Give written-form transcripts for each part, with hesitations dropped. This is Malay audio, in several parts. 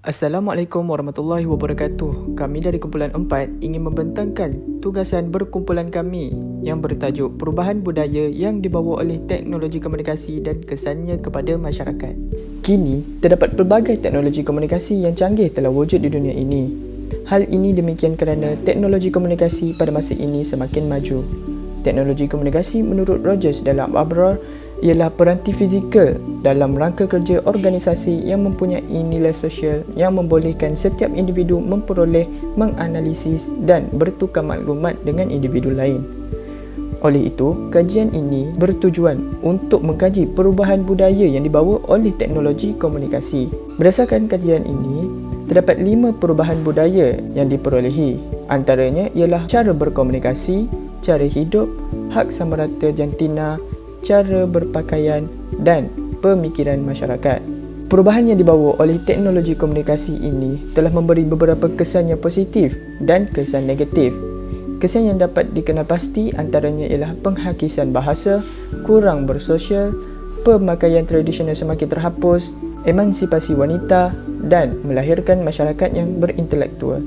Assalamualaikum warahmatullahi wabarakatuh. Kami dari Kumpulan 4 ingin membentangkan tugasan berkumpulan kami yang bertajuk Perubahan Budaya yang dibawa oleh teknologi komunikasi dan kesannya kepada masyarakat. Kini, terdapat pelbagai teknologi komunikasi yang canggih telah wujud di dunia ini. Hal ini demikian kerana teknologi komunikasi pada masa ini semakin maju. Teknologi komunikasi menurut Rogers dalam Abrar ialah peranti fizikal dalam rangka kerja organisasi yang mempunyai nilai sosial yang membolehkan setiap individu memperoleh, menganalisis dan bertukar maklumat dengan individu lain. Oleh itu, kajian ini bertujuan untuk mengkaji perubahan budaya yang dibawa oleh teknologi komunikasi. Berdasarkan kajian ini, terdapat 5 perubahan budaya yang diperolehi. Antaranya ialah cara berkomunikasi, cara hidup, hak sama rata jantina, cara berpakaian dan pemikiran masyarakat. Perubahan yang dibawa oleh teknologi komunikasi ini telah memberi beberapa kesan yang positif dan kesan negatif. Kesan yang dapat dikenal pasti antaranya ialah penghakisan bahasa, kurang bersosial, pemakaian tradisional semakin terhapus, emansipasi wanita dan melahirkan masyarakat yang berintelektual.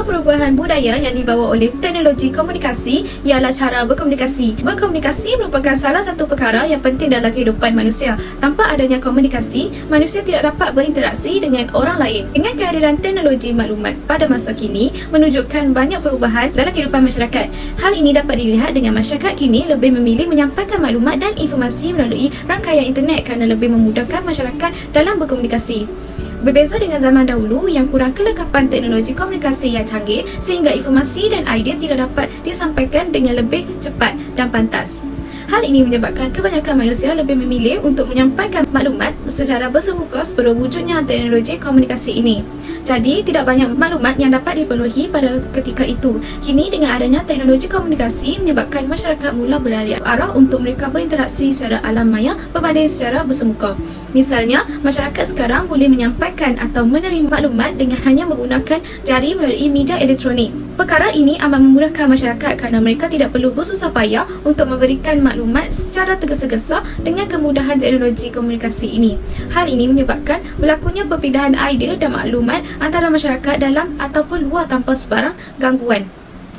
Perubahan budaya yang dibawa oleh teknologi komunikasi ialah cara berkomunikasi. Berkomunikasi merupakan salah satu perkara yang penting dalam kehidupan manusia. Tanpa adanya komunikasi, manusia tidak dapat berinteraksi dengan orang lain. Dengan kehadiran teknologi maklumat pada masa kini menunjukkan banyak perubahan dalam kehidupan masyarakat. Hal ini dapat dilihat dengan masyarakat kini lebih memilih menyampaikan maklumat dan informasi melalui rangkaian internet kerana lebih memudahkan masyarakat dalam berkomunikasi. Berbeza dengan zaman dahulu yang kurang kelengkapan teknologi komunikasi yang canggih sehingga informasi dan idea tidak dapat disampaikan dengan lebih cepat dan pantas. Hal ini menyebabkan kebanyakan manusia lebih memilih untuk menyampaikan maklumat secara bersemuka sebelum wujudnya teknologi komunikasi ini. Jadi, tidak banyak maklumat yang dapat dipenuhi pada ketika itu. Kini, dengan adanya teknologi komunikasi menyebabkan masyarakat mula beralih arah untuk mereka berinteraksi secara alam maya berbanding secara bersemuka. Misalnya, masyarakat sekarang boleh menyampaikan atau menerima maklumat dengan hanya menggunakan jari melalui media elektronik. Perkara ini amat memudahkan masyarakat kerana mereka tidak perlu bersusah payah untuk memberikan maklumat secara tergesa-gesa dengan kemudahan teknologi komunikasi ini. Hal ini menyebabkan berlakunya perpindahan idea dan maklumat antara masyarakat dalam ataupun luar tanpa sebarang gangguan.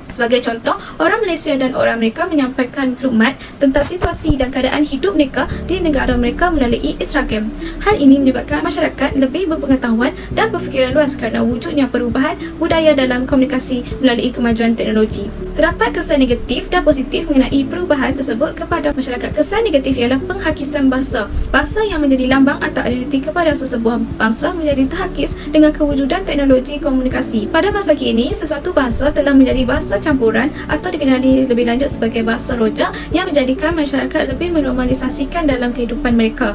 Sebagai contoh, orang Malaysia dan orang Amerika menyampaikan maklumat tentang situasi dan keadaan hidup mereka di negara mereka melalui Instagram. Hal ini menyebabkan masyarakat lebih berpengetahuan dan berfikiran luas kerana wujudnya perubahan budaya dalam komunikasi melalui kemajuan teknologi. Terdapat kesan negatif dan positif mengenai perubahan tersebut kepada masyarakat. Kesan negatif ialah penghakisan bahasa. Bahasa yang menjadi lambang atau identiti kepada sesebuah bangsa menjadi terhakis dengan kewujudan teknologi komunikasi. Pada masa kini, sesuatu bahasa telah menjadi bahasa campuran atau dikenali lebih lanjut sebagai bahasa rojak yang menjadikan masyarakat lebih menormalisasikan dalam kehidupan mereka.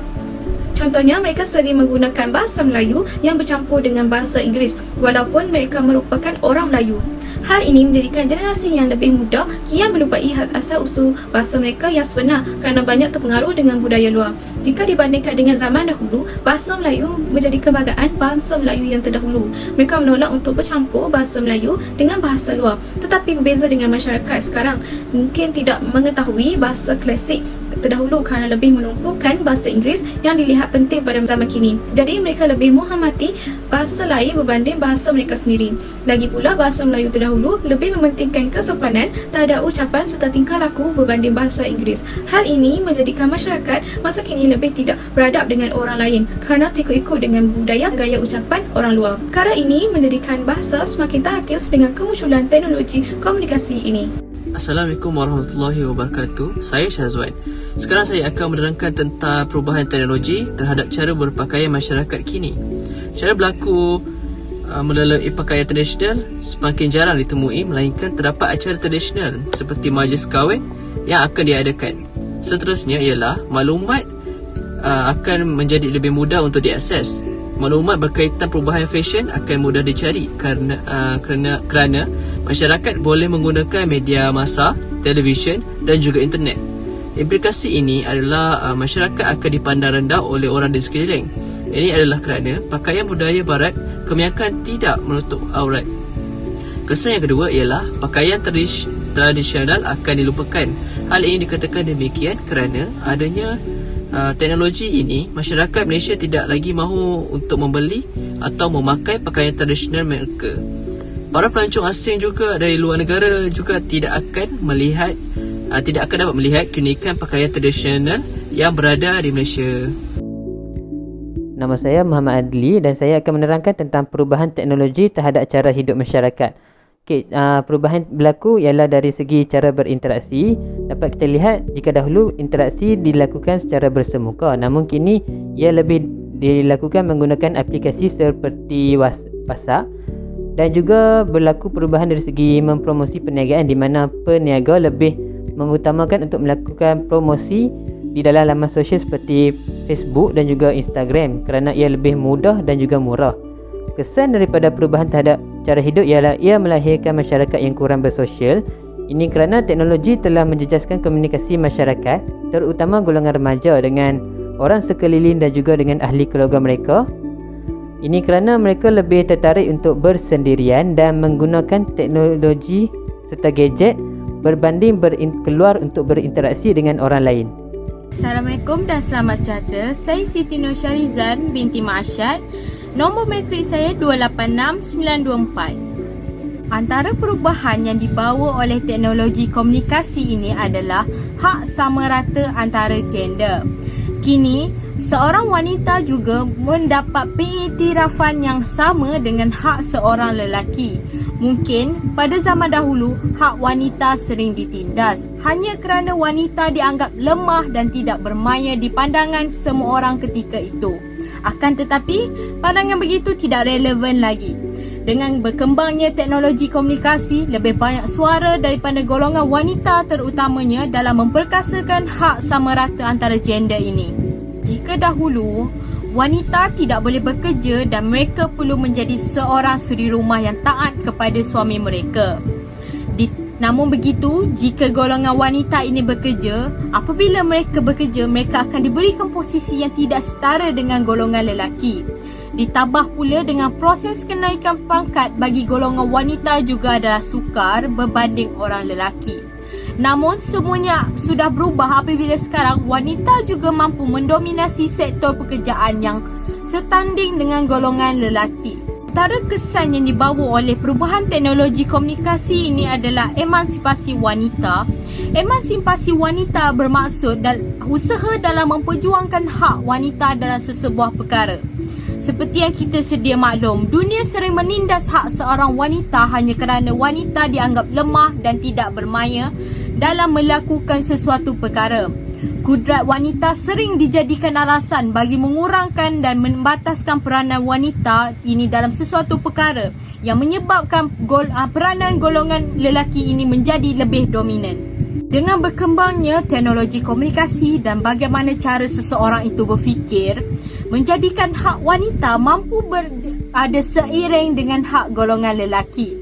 Contohnya, mereka sering menggunakan bahasa Melayu yang bercampur dengan bahasa Inggeris walaupun mereka merupakan orang Melayu. Hal ini menjadikan generasi yang lebih muda kian melupai asal-usul bahasa mereka yang sebenar kerana banyak terpengaruh dengan budaya luar. Jika dibandingkan dengan zaman dahulu, bahasa Melayu menjadi kebanggaan bahasa Melayu yang terdahulu. Mereka menolak untuk bercampur bahasa Melayu dengan bahasa luar. Tetapi berbeza dengan masyarakat sekarang, mungkin tidak mengetahui bahasa klasik terdahulu kerana lebih menumpukan bahasa Inggeris yang dilihat penting pada zaman kini. Jadi mereka lebih menghormati bahasa lain berbanding bahasa mereka sendiri. Lagi pula, bahasa Melayu terdahulu lebih mementingkan kesopanan terhadap ucapan serta tingkah laku berbanding bahasa Inggeris. Hal ini menjadikan masyarakat masa kini lebih tidak beradab dengan orang lain kerana terikut-ikut dengan budaya gaya ucapan orang luar. Perkara ini menjadikan bahasa semakin terhakis dengan kemunculan teknologi komunikasi ini. Assalamualaikum warahmatullahi wabarakatuh. Saya Syazwan. Sekarang saya akan menerangkan tentang perubahan teknologi terhadap cara berpakaian masyarakat kini. Cara berlaku melalui pakaian tradisional semakin jarang ditemui, melainkan terdapat acara tradisional seperti majlis kahwin yang akan diadakan. Seterusnya ialah maklumat akan menjadi lebih mudah untuk diakses. Maklumat berkaitan perubahan fashion akan mudah dicari kerana masyarakat boleh menggunakan media massa, televisyen dan juga internet. Implikasi ini adalah masyarakat akan dipandang rendah oleh orang di sekeliling. Ini adalah kerana pakaian budaya barat kebanyakan tidak menutup aurat. Kesan yang kedua ialah pakaian tradisional akan dilupakan. Hal ini dikatakan demikian kerana adanya teknologi ini, masyarakat Malaysia tidak lagi mahu untuk membeli atau memakai pakaian tradisional mereka. Para pelancong asing juga dari luar negara juga tidak akan dapat melihat keunikan pakaian tradisional yang berada di Malaysia. Nama saya Muhammad Adli dan saya akan menerangkan tentang perubahan teknologi terhadap cara hidup masyarakat. Perubahan berlaku ialah dari segi cara berinteraksi. Dapat kita lihat jika dahulu interaksi dilakukan secara bersemuka, namun kini ia lebih dilakukan menggunakan aplikasi seperti WhatsApp. Dan juga berlaku perubahan dari segi mempromosi perniagaan, di mana peniaga lebih mengutamakan untuk melakukan promosi di dalam laman sosial seperti Facebook dan juga Instagram kerana ia lebih mudah dan juga murah. Kesan daripada perubahan terhadap cara hidup ialah ia melahirkan masyarakat yang kurang bersosial. Ini kerana teknologi telah menjejaskan komunikasi masyarakat, terutama golongan remaja dengan orang sekeliling dan juga dengan ahli keluarga mereka. Ini kerana mereka lebih tertarik untuk bersendirian dan menggunakan teknologi serta gadget berbanding keluar untuk berinteraksi dengan orang lain. Assalamualaikum dan selamat sejahtera. Saya Siti Nur Syarizan binti Ma'asyad. Nombor matrik saya 286924. Antara perubahan yang dibawa oleh teknologi komunikasi ini adalah hak sama rata antara gender. Kini, seorang wanita juga mendapat pengiktirafan yang sama dengan hak seorang lelaki. Mungkin pada zaman dahulu, hak wanita sering ditindas hanya kerana wanita dianggap lemah dan tidak bermaya di pandangan semua orang ketika itu. Akan tetapi, pandangan begitu tidak relevan lagi. Dengan berkembangnya teknologi komunikasi, lebih banyak suara daripada golongan wanita terutamanya dalam memperkasakan hak sama rata antara gender ini. Jika dahulu, wanita tidak boleh bekerja dan mereka perlu menjadi seorang suri rumah yang taat kepada suami mereka. Namun begitu, jika golongan wanita ini bekerja, apabila mereka bekerja, mereka akan diberikan posisi yang tidak setara dengan golongan lelaki. Ditambah pula dengan proses kenaikan pangkat bagi golongan wanita juga adalah sukar berbanding orang lelaki. Namun semuanya sudah berubah apabila sekarang wanita juga mampu mendominasi sektor pekerjaan yang setanding dengan golongan lelaki. Antara kesan yang dibawa oleh perubahan teknologi komunikasi ini adalah emansipasi wanita. Emansipasi wanita bermaksud usaha dalam memperjuangkan hak wanita dalam sesebuah perkara. Seperti yang kita sedia maklum, dunia sering menindas hak seorang wanita hanya kerana wanita dianggap lemah dan tidak bermaya dalam melakukan sesuatu perkara. Kudrat wanita sering dijadikan alasan bagi mengurangkan dan membataskan peranan wanita ini dalam sesuatu perkara yang menyebabkan peranan golongan lelaki ini menjadi lebih dominan. Dengan berkembangnya teknologi komunikasi dan bagaimana cara seseorang itu berfikir, menjadikan hak wanita mampu berada seiring dengan hak golongan lelaki.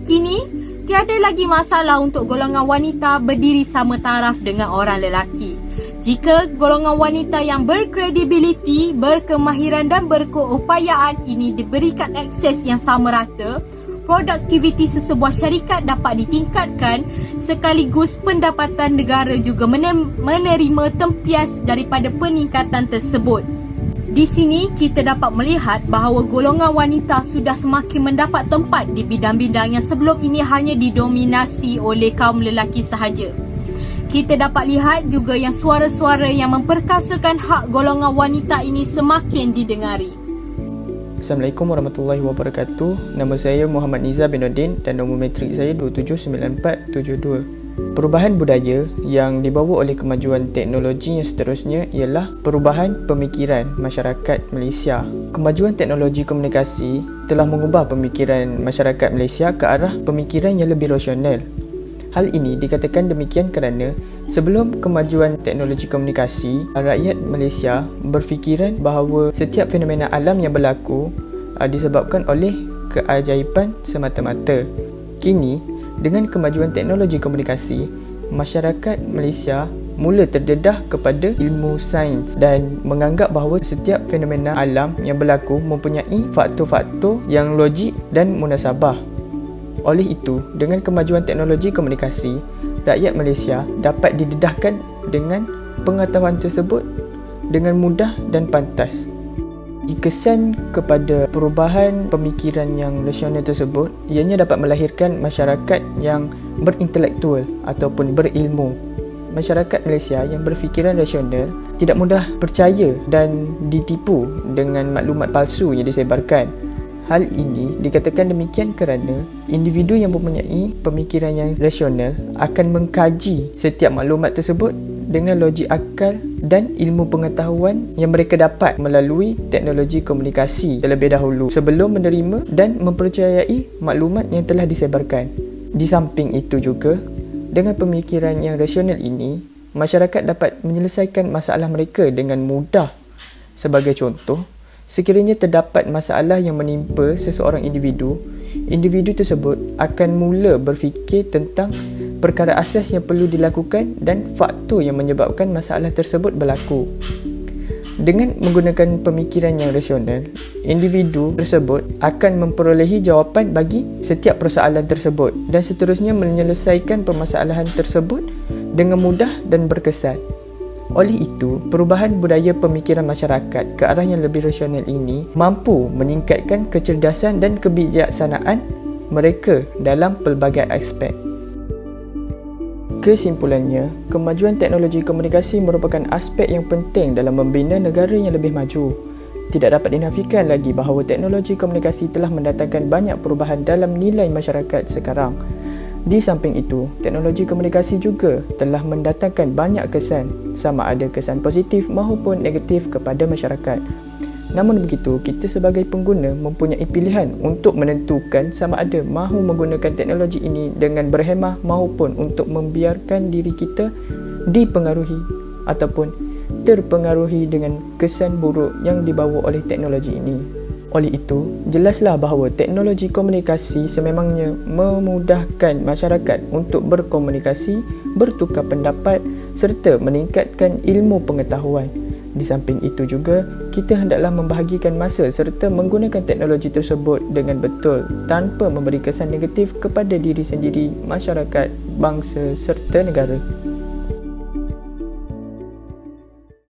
Kini, tiada lagi masalah untuk golongan wanita berdiri sama taraf dengan orang lelaki. Jika golongan wanita yang berkredibiliti, berkemahiran dan berkeupayaan ini diberikan akses yang sama rata, produktiviti sesebuah syarikat dapat ditingkatkan sekaligus pendapatan negara juga menerima tempias daripada peningkatan tersebut. Di sini kita dapat melihat bahawa golongan wanita sudah semakin mendapat tempat di bidang-bidang yang sebelum ini hanya didominasi oleh kaum lelaki sahaja. Kita dapat lihat juga yang suara-suara yang memperkasakan hak golongan wanita ini semakin didengari. Assalamualaikum warahmatullahi wabarakatuh. Nama saya Muhammad Nizar bin Nordin dan nombor matrik saya 279472. Perubahan budaya yang dibawa oleh kemajuan teknologi yang seterusnya ialah perubahan pemikiran masyarakat Malaysia. Kemajuan teknologi komunikasi telah mengubah pemikiran masyarakat Malaysia ke arah pemikiran yang lebih rasional. Hal ini dikatakan demikian kerana sebelum kemajuan teknologi komunikasi, rakyat Malaysia berfikiran bahawa setiap fenomena alam yang berlaku disebabkan oleh keajaiban semata-mata. Kini, dengan kemajuan teknologi komunikasi, masyarakat Malaysia mula terdedah kepada ilmu sains dan menganggap bahawa setiap fenomena alam yang berlaku mempunyai faktor-faktor yang logik dan munasabah. Oleh itu, dengan kemajuan teknologi komunikasi, rakyat Malaysia dapat didedahkan dengan pengetahuan tersebut dengan mudah dan pantas. Kesan kepada perubahan pemikiran yang rasional tersebut ianya dapat melahirkan masyarakat yang berintelektual ataupun berilmu. Masyarakat Malaysia yang berfikiran rasional tidak mudah percaya dan ditipu dengan maklumat palsu yang disebarkan. Hal ini dikatakan demikian kerana individu yang mempunyai pemikiran yang rasional akan mengkaji setiap maklumat tersebut dengan logik akal dan ilmu pengetahuan yang mereka dapat melalui teknologi komunikasi terlebih dahulu sebelum menerima dan mempercayai maklumat yang telah disebarkan. Di samping itu juga, dengan pemikiran yang rasional ini, masyarakat dapat menyelesaikan masalah mereka dengan mudah. Sebagai contoh, sekiranya terdapat masalah yang menimpa seseorang individu tersebut akan mula berfikir tentang perkara asas yang perlu dilakukan dan faktor yang menyebabkan masalah tersebut berlaku. Dengan menggunakan pemikiran yang rasional, individu tersebut akan memperolehi jawapan bagi setiap persoalan tersebut dan seterusnya menyelesaikan permasalahan tersebut dengan mudah dan berkesan. Oleh itu, perubahan budaya pemikiran masyarakat ke arah yang lebih rasional ini mampu meningkatkan kecerdasan dan kebijaksanaan mereka dalam pelbagai aspek. Kesimpulannya, kemajuan teknologi komunikasi merupakan aspek yang penting dalam membina negara yang lebih maju. Tidak dapat dinafikan lagi bahawa teknologi komunikasi telah mendatangkan banyak perubahan dalam nilai masyarakat sekarang. Di samping itu, teknologi komunikasi juga telah mendatangkan banyak kesan, sama ada kesan positif maupun negatif kepada masyarakat. Namun begitu, kita sebagai pengguna mempunyai pilihan untuk menentukan sama ada mahu menggunakan teknologi ini dengan berhemah maupun untuk membiarkan diri kita dipengaruhi ataupun terpengaruhi dengan kesan buruk yang dibawa oleh teknologi ini. Oleh itu, jelaslah bahawa teknologi komunikasi sememangnya memudahkan masyarakat untuk berkomunikasi, bertukar pendapat serta meningkatkan ilmu pengetahuan. Di samping itu juga, kita hendaklah membahagikan masa serta menggunakan teknologi tersebut dengan betul tanpa memberi kesan negatif kepada diri sendiri, masyarakat, bangsa serta negara.